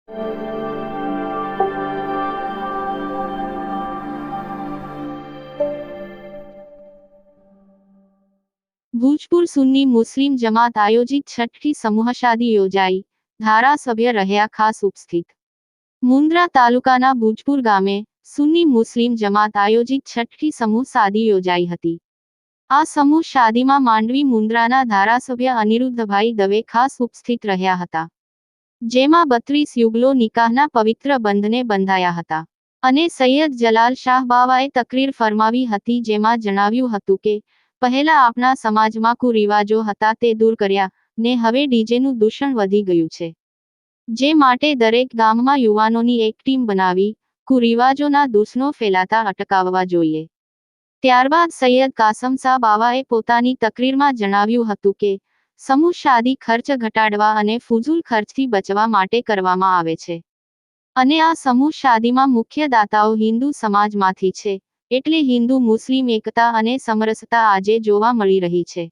ભુજપુર સુન્ની મુસ્લિમ જમાત આયોજિત છઠ્ઠી સમૂહ શાદી યોજાઈ, ધારાસભ્ય રહ્યા ખાસ ઉપસ્થિત। મુન્દ્રા તાલુકાના ભુજપુર ગામે સુન્ની મુસ્લિમ જમાત આયોજિત છઠ્ઠી સમૂહ શાદી યોજાઈ હતી। આ સમૂહ શાદીમાં માંડવી મુન્દ્રાના ધારાસભ્ય અનિરુદ્ધભાઈ દવે ખાસ ઉપસ્થિત રહ્યા હતા, જેમાં 32 યુગલો નિકાહના પવિત્ર બંધને બંધાયા હતા અને સૈયદ જલાલ શાહ બાવાએ તકરીર ફરમાવી હતી, જેમાં જણાવ્યું હતું કે પહેલા આપણા સમાજમાં કુરિવાજો હતા તે દૂર કર્યા ને હવે ડીજેનું દૂષણ વધી ગયું છે, જે માટે દરેક ગામમાં યુવાનોની એક ટીમ બનાવી કુરિવાજોના દૂષણો ફેલાતા અટકાવવા જોઈએ। ત્યારબાદ સૈયદ કાસમ શાહ બાવાએ પોતાની તકરીરમાં જણાવ્યું હતું કે સમૂહ શાદી ખર્ચ ઘટાડવા અને ફુઝુલ ખર્ચથી બચવા માટે કરવામાં આવે છે અને આ સમૂહ શાદીમાં મુખ્ય દાતાઓ હિન્દુ સમાજમાંથી છે, એટલે હિન્દુ મુસ્લિમ એકતા અને સમરસતા આજે જોવા મળી રહી છે।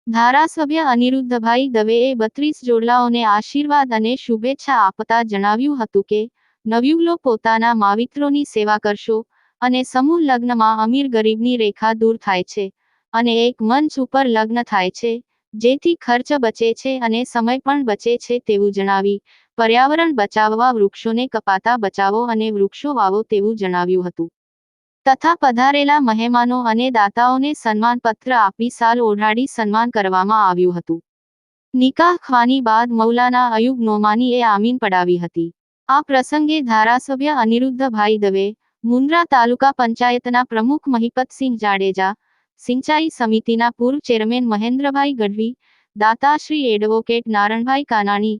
ધારાસભ્ય અનિરુદ્ધભાઈ દવેએ 32 જોડલાઓને આશીર્વાદ અને શુભેચ્છા આપતા જણાવ્યું હતું કે નવયુગલો પોતાના માવિત્રોની સેવા કરશો અને સમૂહ લગ્નમાં અમીર ગરીબની રેખા દૂર થાય છે અને એક મંચ ઉપર લગ્ન થાય છે, જેથી ખર્ચ બચે છે અને સમય પણ બચે છે તેવું જણાવી પર્યાવરણ બચાવવા વૃક્ષોને કપાતા બચાવો અને વૃક્ષો વાવો તેવું જણાવ્યું હતું તથા પધારેલા મહેમાનો અને દાતાઓને સન્માનપત્ર આપી શાલ ઓઢાડી સન્માન કરવામાં આવ્યું હતું। નિકાહ ખ્વાની બાદ મૌલાના અયુબ નોમાનીએ આમીન પડાવી હતી। આ પ્રસંગે ધારાસભ્ય અનિરુદ્ધભાઈ દવે, મુન્દ્રા તાલુકા પંચાયતના પ્રમુખ મહિપતસિંહ જાડેજા, સિંચાઈ સમિતિના પૂર્વ ચેરમેન મહેન્દ્રભાઈ ગઢવી, દાતાશ્રી એડવોકેટ નારણભાઈ કાનાણી,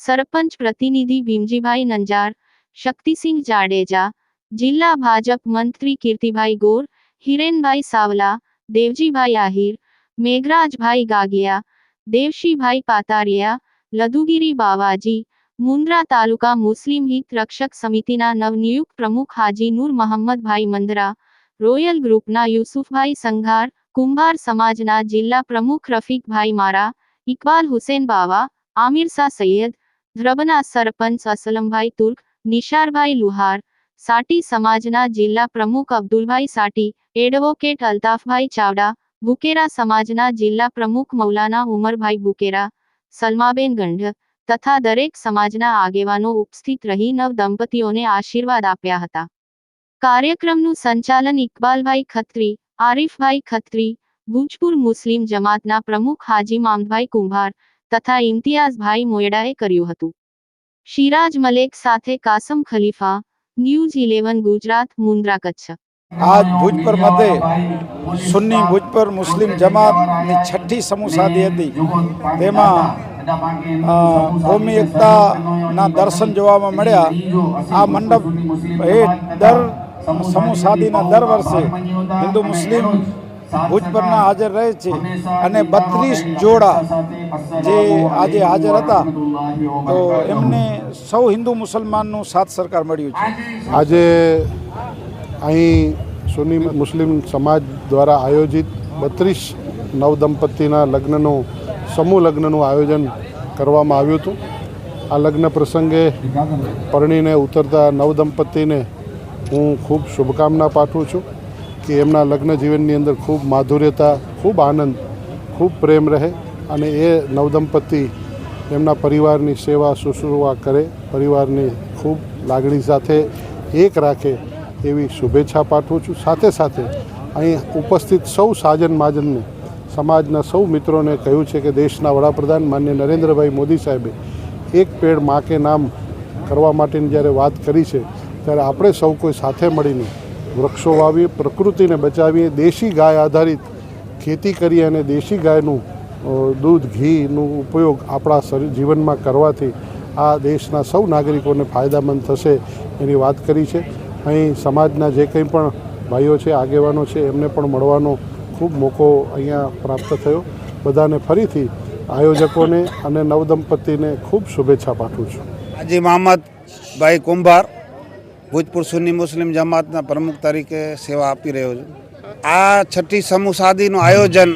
સરપંચ પ્રતિનિધિ ભીમજીભાઈ નંજાર, શક્તિસિંહ જાડેજા, જિલ્લા ભાજપ મંત્રી કીર્તિભાઈ ગોર, હિરેનભાઈ સાવલા, દેવજીભાઈ આહિર, મેઘરાજભાઈ ગાગિયા, દેવશીભાઈ પાતારિયા, લધુગીરી બાવાજી, મુન્દ્રા તાલુકા મુસ્લિમ હિત રક્ષક સમિતિના નવનિયુક્ત પ્રમુખ હાજી નૂર મહમ્મદભાઈ મંદરા, રોયલ ગ્રુપના યુસુફભાઈ સંઘાર, કુંભાર સમાજના જિલ્લા પ્રમુખ રફીકભાઈ મારા, ઇકબાલ હુસેન બાવા, આમિરશા સૈયદ, ધ્રબના સરપંચ અસલમભાઈ તુર્ક, નિશારભાઈ લુહાર, સાટી સમાજના જિલ્લા પ્રમુખ અબ્દુલભાઈ સાટી, એડવોકેટ અલ્તાફભાઈ ચાવડા, બુકેરા સમાજના જિલ્લા પ્રમુખ મૌલાના ઉમરભાઈ બુકેરા, સલમાબેન ગંઢ તથા દરેક સમાજના આગેવાનો ઉપસ્થિત રહી નવ દંપતીઓને આશીર્વાદ આપ્યા હતા। કાર્યક્રમનું સંચાલન ઇકબાલભાઈ ખત્રી, આરીફભાઈ ખત્રી, ભુજપુર મુસ્લિમ જમાતના પ્રમુખ હાજી મામદભાઈ કુંભાર તથા ઇમ્તિયાઝભાઈ મોયડાએ કર્યું હતું। શિરાજ મલેક સાથે કાસમ ખલીફા, न्यूज 11 गुजरात, मुंद्रा कच्छ। आज भुजपुर मध्य सुन्नी भुजपुर मुस्लिम जमात ની છઠ્ઠી સમૂહ શાદી હતી, તેમાં કોમી એકતાના દર્શન જોવામાં મળ્યા। આ મંડપ દર સમૂહ શાદીના દર વર્ષે હિન્દુ મુસ્લિમ ભુજપુરના હાજર રહે છે અને 32 જોડા જે આજે હાજર હતા, તો એમને સૌ હિન્દુ મુસલમાનનું સાથ સરકાર મળ્યું છે। આજે અહીં સુન્ની મુસ્લિમ સમાજ દ્વારા આયોજિત 32 નવદંપતિના લગ્નનું સમૂહ લગ્નનું આયોજન કરવામાં આવ્યું હતું। આ લગ્ન પ્રસંગે પરણીને ઉતરતા નવદંપતિને હું ખૂબ શુભકામના પાઠવું છું કે એમના લગ્ન જીવનની અંદર ખૂબ માધુર્યતા, ખૂબ આનંદ, ખૂબ પ્રેમ રહે અને એ નવદંપતિ એમના પરિવારની સેવા શુશ્રૂષા કરે, પરિવારની ખૂબ લાગણી સાથે એક રાખે એવી શુભેચ્છા પાઠવું છું। સાથે સાથે અહીં ઉપસ્થિત સૌ સાજન માજનને, સમાજના સૌ મિત્રોને કહ્યું છે કે દેશના વડાપ્રધાન માનનીય નરેન્દ્રભાઈ મોદી સાહેબે એક પેડ માં કે નામ કરવા માટેની જ્યારે વાત કરી છે, ત્યારે આપણે સૌ કોઈ સાથે મળીને વૃક્ષો વાવીએ, પ્રકૃતિને બચાવીએ, દેશી ગાય આધારિત ખેતી કરીએ અને દેશી ગાયનું દૂધ, ઘીનું ઉપયોગ આપણા શરીર જીવનમાં કરવાથી આ દેશના સૌ નાગરિકોને ફાયદામંદ થશે એની વાત કરી છે। અહીં સમાજના જે કંઈ પણ ભાઈઓ છે, આગેવાનો છે, એમને પણ મળવાનો ખૂબ મોકો અહીંયા પ્રાપ્ત થયો। બધાને ફરીથી આયોજકોને અને નવદંપતિને ખૂબ શુભેચ્છા પાઠવું છું। હાજી મહમ્મદભાઈ કુંભાર, ભુજપુર સુન્ની મુસ્લિમ જમાતના પ્રમુખ તરીકે સેવા આપી રહ્યો છું। આ છઠ્ઠી સમૂહ શાદીનું આયોજન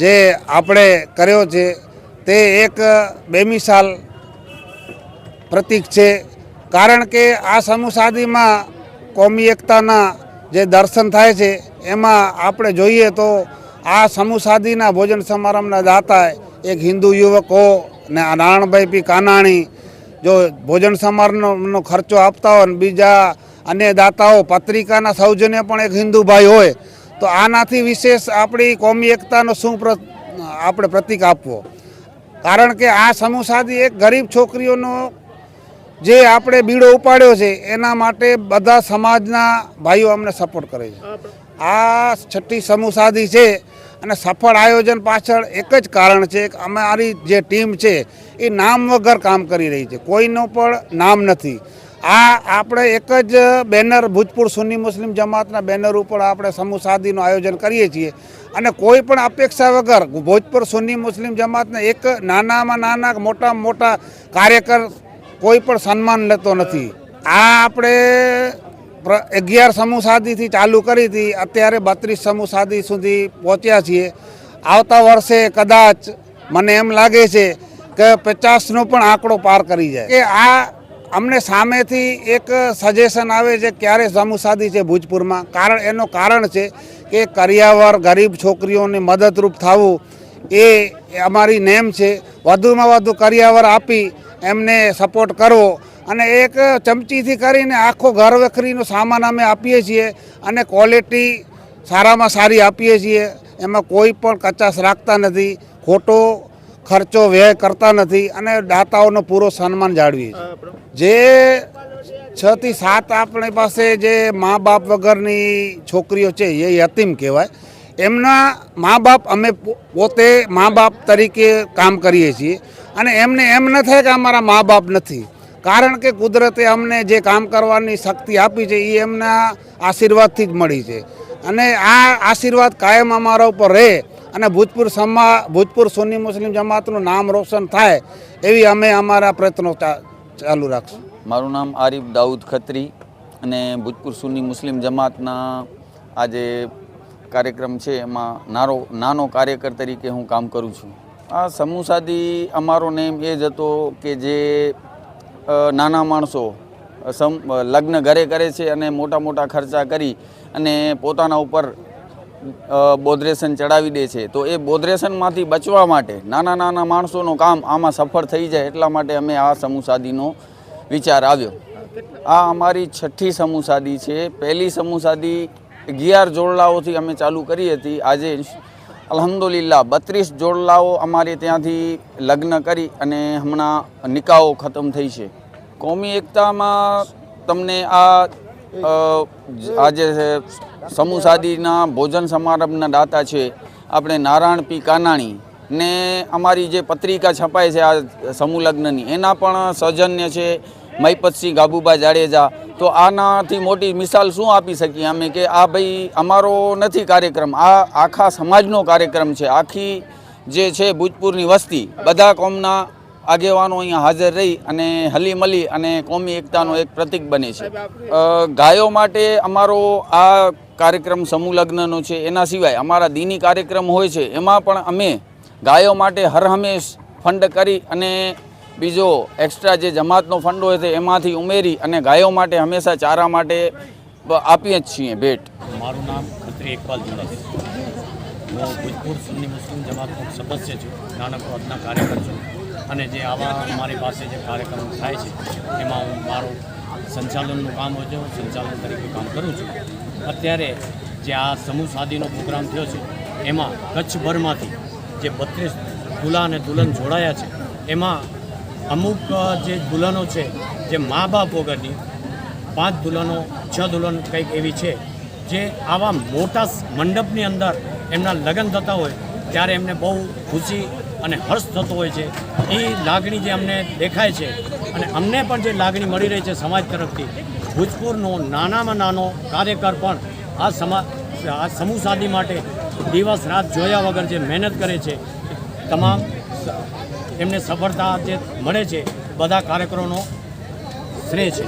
જે આપણે કર્યો છે તે એક બેમિસાલ પ્રતીક છે. કારણ કે આ સમૂહ સાદીમાં કોમી એકતાના જે દર્શન થાય છે એમાં આપણે જોઈએ તો આ સમૂહ સાદીના ભોજન સમારંભના દાતા એક હિન્દુ યુવક હો ને નારાયણભાઈ પી કાનાણી જો ભોજન સમારંભનો ખર્ચો આપતા હોય ને બીજા અન્ય દાતાઓ પત્રિકાના સૌજન્ય પણ એક હિન્દુ ભાઈ હોય તો આનાથી વિશેષ આપણી કોમી એકતાનો શું આપણે પ્રતીક આપવો. કારણ કે આ સમૂહ સાદી એક ગરીબ છોકરીઓનો જે આપણે બીડો ઉપાડ્યો છે એના માટે બધા સમાજના ભાઈઓ અમને સપોર્ટ કરે છે. આ છઠ્ઠી સમૂહ સાદી છે અને સફળ આયોજન પાછળ એક જ કારણ છે કે અમારી જે ટીમ છે એ નામ વગર કામ કરી રહી છે, કોઈનું પણ નામ નથી. આ આપણે એક જ બેનર ભૂજપુર સુન્ની મુસ્લિમ જમાતના બેનર ઉપર આપણે સમૂહ સાદીનું આયોજન કરીએ છીએ અને કોઈ પણ અપેક્ષા વગર ભોજપુર સુન્ની મુસ્લિમ જમાતના એક નાનામાં નાના મોટામાં મોટા કાર્યકર કોઈ પણ સન્માન લેતો નથી. આ આપણે 11 સમૂહ સાદીથી ચાલુ કરી હતી, અત્યારે 32 સમૂહ સાદી સુધી પહોંચ્યા છીએ. આવતા વર્ષે કદાચ મને એમ લાગે છે કે 50નો પણ આંકડો પાર કરી જાય. કે આ અમને સામેથી એક સજેશન આવે છે ક્યારે સમૂહ સાદી છે ભૂજપુરમાં, એનું કારણ છે કે કરિયાવર ગરીબ છોકરીઓને મદદરૂપ થવું એ અમારી નેમ છે. વધુમાં વધુ કરિયાવર આપી એમને સપોર્ટ કરવો અને એક ચમચીથી કરીને આખો ઘર વખરીનો સામાન અમે આપીએ છીએ અને ક્વોલિટી સારામાં સારી આપીએ છીએ. એમાં કોઈ પણ કચાશ રાખતા નથી, ખોટો ખર્ચો વ્યય કરતા નથી અને દાતાઓનો પૂરો સન્માન જાળવીએ છીએ. જે 6 થી 7 આપણી પાસે જે મા બાપ વગરની છોકરીઓ છે એ યતીમ કહેવાય, એમના મા બાપ અમે પોતે મા બાપ તરીકે કામ કરીએ છીએ અને એમને એમ ન થાય કે અમારા મા બાપ નથી. કારણ કે કુદરતે અમને જે કામ કરવાની શક્તિ આપી છે એ એમના આશીર્વાદથી જ મળી છે અને આ આશીર્વાદ કાયમ અમારા ઉપર રહે અને ભૂજપુર સુન્ની મુસ્લિમ જમાતનું નામ રોશન થાય એવી અમે અમારા પ્રયત્નો ચાલુ રાખશું. મારું નામ આરિફ દાઉદ ખત્રી અને ભૂજપુર સુન્ની મુસ્લિમ જમાતના આ જે કાર્યક્રમ છે એમાં નાનો કાર્યકર તરીકે હું કામ કરું છું. આ સમૂહ સાદી અમારો નેમ એ જ હતો કે જે નાના માણસો લગ્ન ઘરે કરે છે અને મોટા મોટા ખર્ચા કરી અને પોતાના ઉપર બોધરેશન ચડાવી દે છે, તો એ બોધરેશનમાંથી બચવા માટે નાના નાના માણસોનું કામ આમાં સફળ થઈ જાય એટલા માટે અમે આ સમૂહ સાદીનો વિચાર આવ્યો. આ અમારી 6ઠ્ઠી સમૂહ સાદી છે. પહેલી સમૂહ સાદી 11 જોડલાઓથી અમે ચાલુ કરી હતી. આજે અલ્હમ્દુલિલ્લાહ 32 જોડલાઓ અમારે ત્યાંથી લગ્ન કરી અને હમણાં નિકાહો ખતમ થઈ છે. કોમી એકતામાં તમને આજે સમૂહ સાદીના ભોજન સમારંભના દાતા છે આપણે નારાયણ પી કાનાણી ને અમારી જે પત્રિકા છપાય છે આ સમૂહ લગ્નની એના પણ સૌજન્ય છે મહિપતસિંહ ગાબુબા જાડેજા. તો આનાથી મોટી મિસાલ શું આપી શકીએ અમે કે આ ભાઈ અમારો નથી કાર્યક્રમ, આ આખા સમાજનો કાર્યક્રમ છે. આખી જે છે ભૂજપુરની વસ્તી બધા કોમના આગેવાનો અહીંયા હાજર રહી અને હલી મલી અને કોમી એકતાનો એક પ્રતીક બને છે. ગાયો માટે અમારો આ કાર્યક્રમ સમૂહ લગ્નનો છે. એના સિવાય અમારા દીની કાર્યક્રમ હોય છે એમાં પણ અમે ગાયો માટે હર હંમેશ ફંડ કરી અને બીજો એક્સ્ટ્રા જે જમાતનો ફંડ હોય છે એમાંથી ઉમેરી અને ગાયો માટે હંમેશા ચારા માટે આપીએ જ છીએ ભેટ. મારું નામ ખત્રી ઇકબાલ જુલાસ. હું ભૂજપુર સુન્ની મુસ્લિમ જમાતનો સદસ્ય છું, નાનકડો આજના કાર્યકર છું અને જે આવા અમારી પાસે જે કાર્યક્રમ થાય છે એમાં હું મારું સંચાલનનું કામ હોય છે, હું સંચાલન તરીકે કામ કરું છું. અત્યારે જે આ સમૂહ સાદીનો પ્રોગ્રામ થયો છે એમાં કચ્છભરમાંથી જે 32 દુલ્હા અને દુલ્હન જોડાયા છે એમાં અમુક જે દુલ્હનો છે જે મા બાપ વગરની 5 દુલ્હનો 6 દુલ્હન કંઈક એવી છે જે આવા મોટા મંડપની અંદર એમના લગ્ન થતા હોય ત્યારે એમને બહુ ખુશી અને હર્ષ થતો હોય છે. એ લાગણી જે અમને દેખાય છે અને અમને પણ જે લાગણી મળી રહી છે સમાજ તરફથી, ભૂજપુરનો નાનામાં નાનો કાર્યકર પણ આ સમૂહ સાદી માટે દિવસ રાત જોયા વગર જે મહેનત કરે છે, તમામ એમને સફળતા જે મળે છે બધા કાર્યકરોનો શ્રેય છે.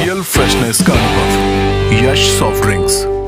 रियल फ्रेशनेस का अनुभव। यश सॉफ्ट ड्रिंक्स।